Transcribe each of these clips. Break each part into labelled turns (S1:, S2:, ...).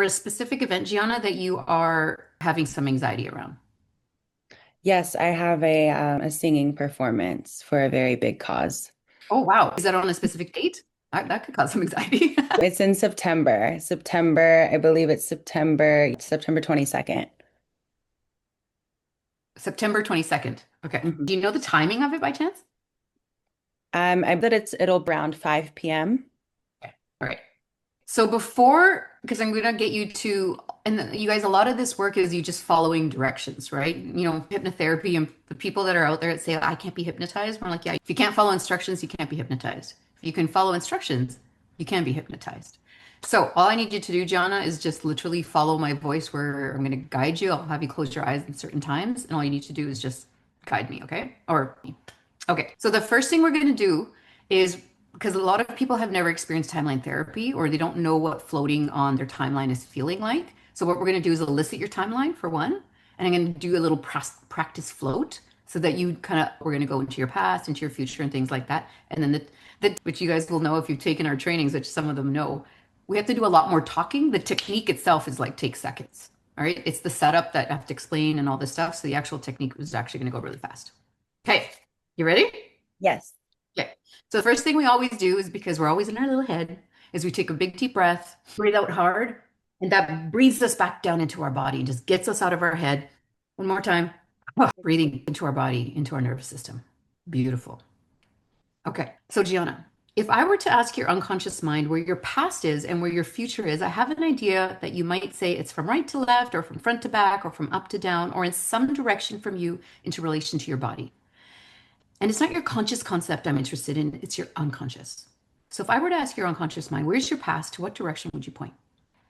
S1: there a specific event, Gianna, that you are having some anxiety around?
S2: Yes, I have a singing performance for a very big cause.
S1: Oh, wow. Is that on a specific date? That could cause some anxiety.
S2: It's in September. September, I believe it's September 22nd.
S1: September 22nd. Okay.
S2: Mhm.
S1: Do you know the timing of it by chance?
S2: I bet it'll be around 5 p.m.
S1: Okay. All right. So before, because I'm going to get you to, and you guys, a lot of this work is you just following directions, right? You know, hypnotherapy and the people that are out there that say, I can't be hypnotized. We're like, yeah, if you can't follow instructions, you can't be hypnotized. If you can follow instructions, you can be hypnotized. So all I need you to do, Gianna, is just literally follow my voice where I'm going to guide you. I'll have you close your eyes at certain times, and all you need to do is just guide me, okay? Or, okay. So the first thing we're going to do is because a lot of people have never experienced timeline therapy or they don't know what floating on their timeline is feeling like. So what we're going to do is elicit your timeline for one, and I'm going to do a little practice float so that you kind of we're going to go into your past, into your future, and things like that. And then the which you guys will know if you've taken our trainings, which some of them know, we have to do a lot more talking. The technique itself is like takes seconds. All right, it's the setup that I have to explain and all this stuff. So the actual technique is actually going to go really fast. Okay, you ready?
S2: Yes.
S1: Okay. So the first thing we always do is because we're always in our little head, is we take a big deep breath, breathe out hard, and that breathes us back down into our body and just gets us out of our head. One more time. Breathing into our body, into our nervous system. Beautiful. Okay. So Gianna, if I were to ask your unconscious mind where your past is and where your future is, I have an idea that you might say it's from right to left or from front to back or from up to down or in some direction from you into relation to your body. And it's not your conscious concept I'm interested in, it's your unconscious. So if I were to ask your unconscious mind, where's your past? To what direction would you point?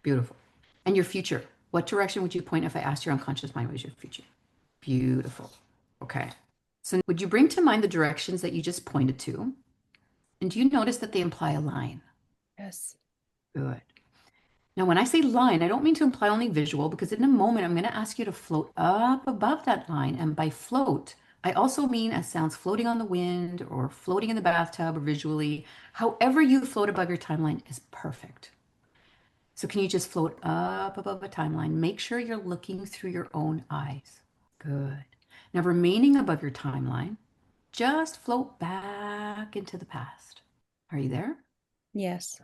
S1: Beautiful. And your future, what direction would you point if I asked your unconscious mind, where's your future? Beautiful. Okay. So would you bring to mind the directions that you just pointed to? And do you notice that they imply a line?
S2: Yes.
S1: Good. Now, when I say line, I don't mean to imply only visual because in a moment I'm going to ask you to float up above that line. And by float, I also mean as sounds floating on the wind or floating in the bathtub or visually. However you float above your timeline is perfect. So can you just float up above a timeline? Make sure you're looking through your own eyes. Good. Now, remaining above your timeline, just float back into the past. Are you there?
S2: Yes.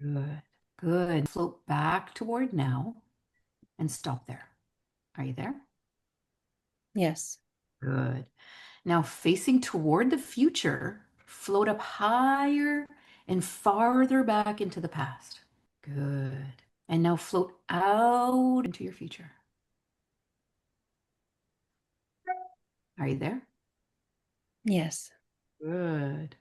S1: Good. Good. Float back toward now and stop there. Are you there?
S2: Yes.
S1: Good. Now, facing toward the future, float up higher and farther back into the past. Good. And now float out into your future. Are you there?
S2: Yes.
S1: Good.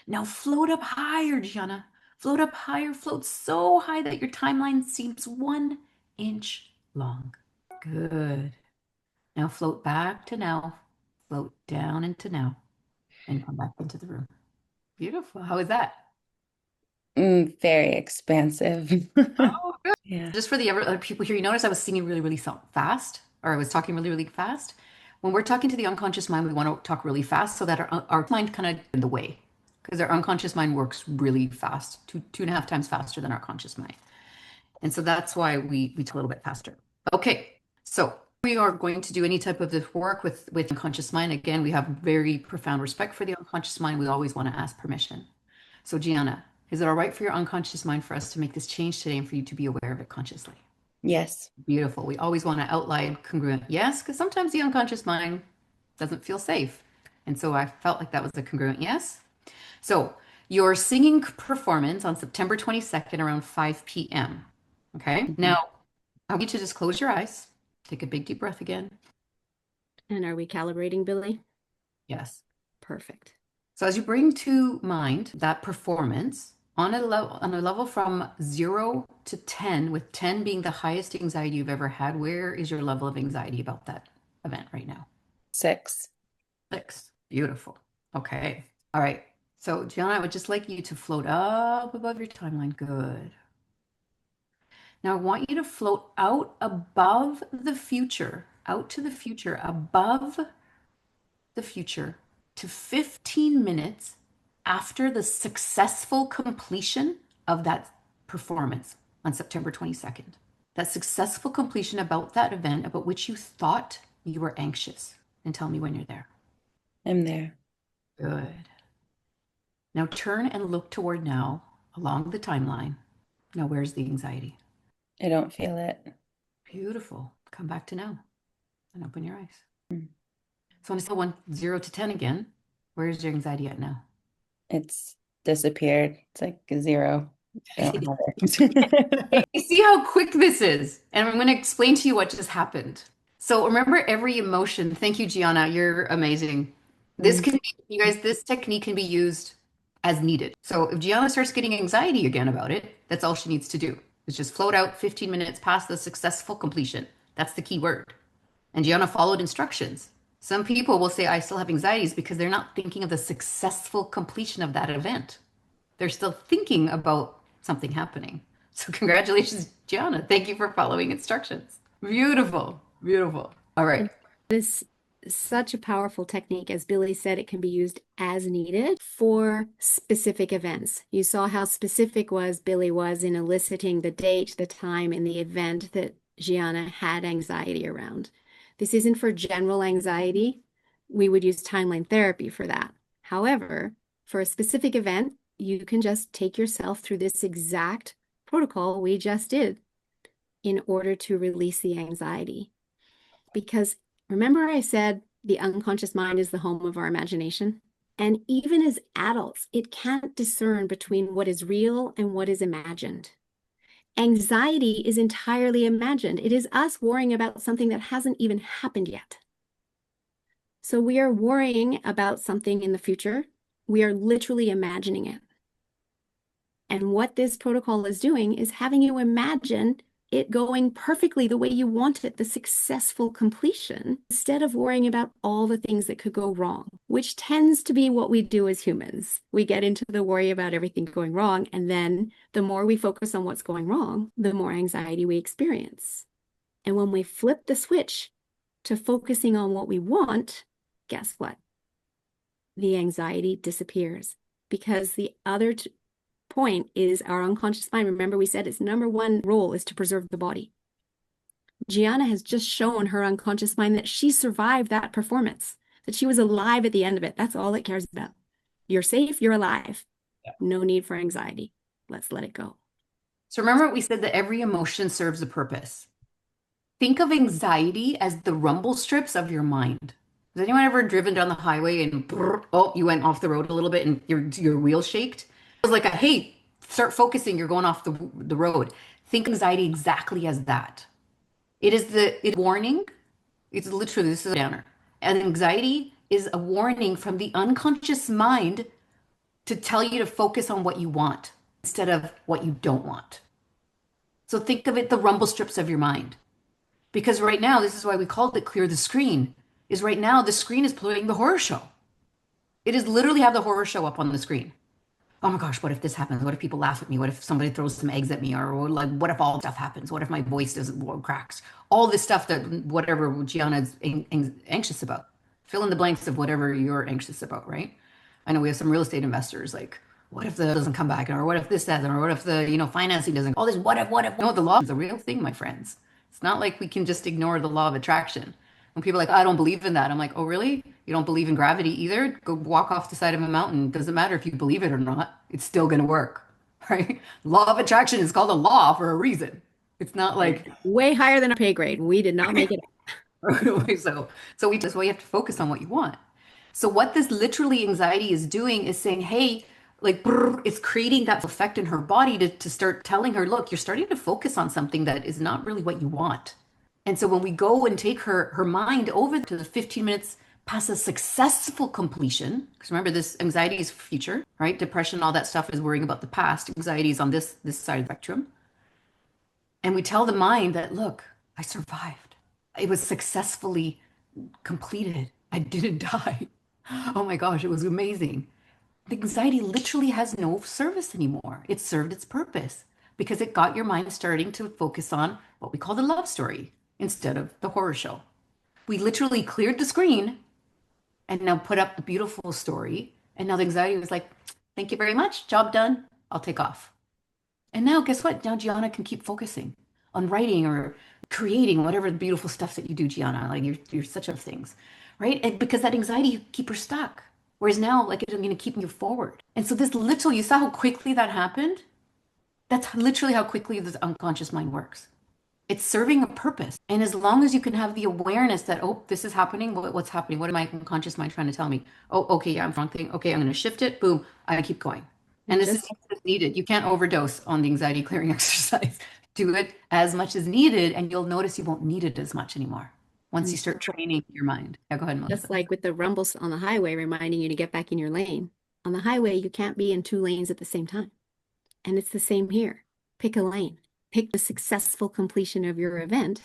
S1: Now float up higher, Gianna. Float up higher. Float so high that your timeline seems 1 inch long. Good. Now float back to now. Float down into now and come back into the room. Beautiful. How is that?
S2: Very expansive.
S1: Oh, good.
S2: Yeah.
S1: Just for the other people here, you notice I was singing really, really fast, or I was talking really, really fast. When we're talking to the unconscious mind, we want to talk really fast so that our mind kind of in the way, because our unconscious mind works really fast, two and a half times faster than our conscious mind. And so that's why we talk a little bit faster. Okay, so we are going to do any type of this work with unconscious mind. Again, we have very profound respect for the unconscious mind. We always want to ask permission. So, Jianna, is it all right for your unconscious mind for us to make this change today and for you to be aware of it consciously?
S2: Yes.
S1: Beautiful. We always want to outline congruent yes, because sometimes the unconscious mind doesn't feel safe. And so I felt like that was a congruent yes. So, your singing performance on September 22nd around 5 p.m. Okay.
S2: Mhm.
S1: Now, I want you to just close your eyes, take a big deep breath again.
S3: And are we calibrating, Billy?
S1: Yes.
S3: Perfect.
S1: So as you bring to mind that performance on a level from 0 to 10, with 10 being the highest anxiety you've ever had, where is your level of anxiety about that event right now?
S2: 6.
S1: 6. Beautiful. Okay. All right. So Jianna, I would just like you to float up above your timeline. Good. Now I want you to float out above the future, out to the future, above the future to 15 minutes after the successful completion of that performance on September 22nd. that successful completion about that event about which you thought you were anxious. And tell me when you're there.
S2: I'm there.
S1: Good. Now turn and look toward now along the timeline. Now, where's the anxiety?
S2: I don't feel it.
S1: Beautiful. Come back to now and open your eyes.
S2: Mm.
S1: So on a scale of 0 to 10 again, where's your anxiety at now?
S2: It's disappeared. It's like a 0. I don't have it.
S1: You see how quick this is? And I'm going to explain to you what just happened. So remember every emotion. Thank you, Jianna. You're amazing. This can be, you guys, this technique can be used as needed. So if Jianna starts getting anxiety again about it, that's all she needs to do. Is just float out 15 minutes past the successful completion. That's the key word. And Jianna followed instructions. Some people will say, I still have anxieties because they're not thinking of the successful completion of that event. They're still thinking about something happening. So congratulations, Jianna. Thank you for following instructions. Beautiful, beautiful. All right.
S3: This is such a powerful technique. As Billy said, it can be used as needed for specific events. You saw how specific Billy was in eliciting the date, the time, and the event that Jianna had anxiety around. This isn't for general anxiety. We would use timeline therapy for that. However, for a specific event, you can just take yourself through this exact protocol we just did in order to release the anxiety. Because remember I said the unconscious mind is the home of our imagination? And even as adults, it can't discern between what is real and what is imagined. Anxiety is entirely imagined. It is us worrying about something that hasn't even happened yet. So we are worrying about something in the future. We are literally imagining it. And what this protocol is doing is having you imagine it going perfectly the way you want it, the successful completion, instead of worrying about all the things that could go wrong, which tends to be what we do as humans. We get into the worry about everything going wrong, and then the more we focus on what's going wrong, the more anxiety we experience. And when we flip the switch to focusing on what we want, guess what? The anxiety disappears, because the other point is our unconscious mind. Remember, we said its number one role is to preserve the body. Jianna has just shown her unconscious mind that she survived that performance, that she was alive at the end of it. That's all it cares about. You're safe, you're alive.
S1: Yeah.
S3: No need for anxiety. Let's let it go.
S1: So remember we said that every emotion serves a purpose. Think of anxiety as the rumble strips of your mind. Has anyone ever driven down the highway and oh, you went off the road a little bit and your wheel shaked? It was like hey, start focusing, you're going off the road. Think anxiety exactly as that. It's warning. It's literally, this is a downer. And anxiety is a warning from the unconscious mind to tell you to focus on what you want instead of what you don't want. So think of it, the rumble strips of your mind. Because right now, this is why we called it clear the screen, is right now the screen is playing the horror show. It is literally have the horror show up on the screen. Oh my gosh, what if this happens? What if people laugh at me? What if somebody throws some eggs at me? Or like, what if all stuff happens? What if my voice doesn't cracks? All this stuff that whatever Jianna is anxious about. Fill in the blanks of whatever you're anxious about, right? I know we have some real estate investors like, what if the doesn't come back? Or what if this doesn't? Or what if the, financing doesn't? All this what if? No, the law is a real thing, my friends. It's not like we can just ignore the law of attraction. When people are like, I don't believe in that. I'm like, oh, really? You don't believe in gravity either? Go walk off the side of a mountain. Doesn't matter if you believe it or not. It's still going to work, right? Law of attraction is called a law for a reason. It's not like
S3: way higher than a pay grade. We did not make it.
S1: so that's why you have to focus on what you want. So what this literally anxiety is doing is saying, hey, like it's creating that effect in her body to start telling her, look, you're starting to focus on something that is not really what you want. And so when we go and take her mind over to the 15 minutes past a successful completion, because remember this anxiety is future, right? Depression, all that stuff is worrying about the past. Anxiety is on this side of the spectrum. And we tell the mind that, look, I survived. It was successfully completed. I didn't die. Oh my gosh, it was amazing. The anxiety literally has no service anymore. It served its purpose because it got your mind starting to focus on what we call the love story instead of the horror show. We literally cleared the screen and now put up the beautiful story. And now the anxiety was like, thank you very much. Job done. I'll take off. And now guess what? Now Jianna can keep focusing. on writing or creating whatever beautiful stuff that you do, Gianna. Like you're such of things, right? And because that anxiety keep her stuck. Whereas now, like it's going to keep you forward. And so this literally, you saw how quickly that happened? That's literally how quickly this unconscious mind works. It's serving a purpose. And as long as you can have the awareness that, oh, this is happening, what's happening? What am my unconscious mind trying to tell me? Oh, okay, yeah, I'm wrong thing. Okay, I'm going to shift it. Boom, I keep going. And this is
S3: Just
S1: as needed. You can't overdose on the anxiety clearing exercise. Do it as much as needed, and you'll notice you won't need it as much anymore once you
S3: and
S1: start training your mind. Yeah, go ahead,
S3: just
S1: Melissa.
S3: like with the rumbles on the highway reminding you to get back in your lane. On the highway, you can't be in two lanes at the same time. And it's the same here. Pick a lane. Pick the successful completion of your event